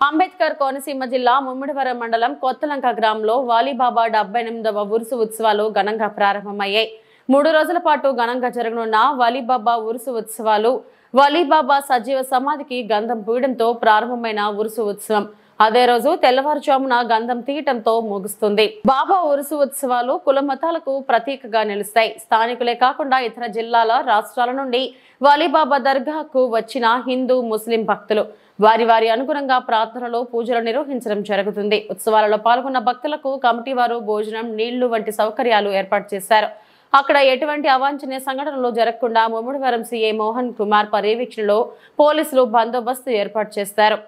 అంబేద్కర్ కోనసీమ జిల్లా ముమ్మిడివరం మండలం కొత్తలంక గ్రామంలో వాలీబాబా 78వ ఉరుసు ఉత్సవాలు ఘనంగా ప్రారంభమయ్యాయి. 3 రోజుల పాటు ఘనంగా జరగనున్న వాలీబాబా ఉరుసు ఉత్సవాలు వాలీబాబా సజీవ సమాధికి గంధం పూయడంతో ప్రారంభమైన ఉరుసు ఉత్సవం అదే రోజు తెల్లవారుజామున గంధం తీయటంతో ముగుస్తుంది. బాబా ఉరుసు ఉత్సవాలు కుల మతాలకు ప్రతీకగా నిలుస్తాయి. స్థానికులే కాకుండా ఇతర జిల్లాల రాష్ట్రాల నుండి వాలీబాబా దర్గాకు వచ్చిన హిందూ ముస్లిం భక్తులు వారి అనుగుణంగా ప్రార్థనలు పూజలు నిర్వహించడం జరుగుతుంది. ఉత్సవాలలో పాల్గొన్న భక్తులకు కమిటీ వారు భోజనం నీళ్లు వంటి సౌకర్యాలు ఏర్పాటు చేశారు. అక్కడ ఎటువంటి అవాంఛనీయ సంఘటనలు జరగకుండా ముమ్మిడివరం సీఐ మోహన్ కుమార్ పర్యవేక్షణలో పోలీసులు బందోబస్తు ఏర్పాటు చేశారు.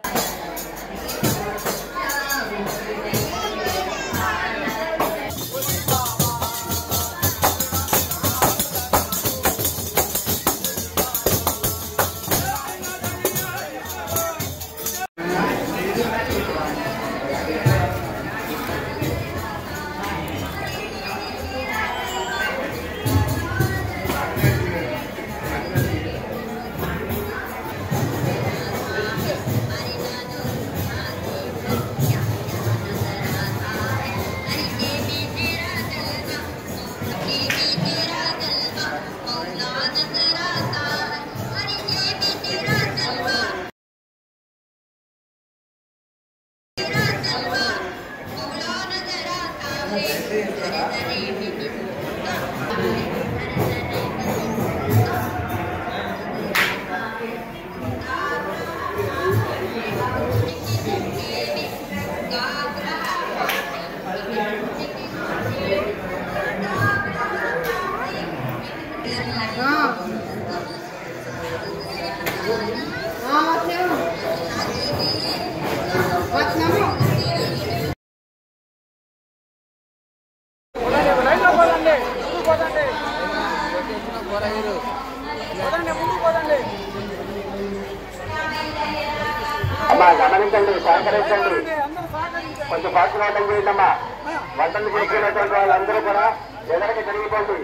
గమనించండి, సహకరించండి, కొంచెం పాటు చేయటమ్మా. వంటలు చేసుకునేటువంటి వాళ్ళందరూ కూడా ఎదరికి జరిగిపోండి.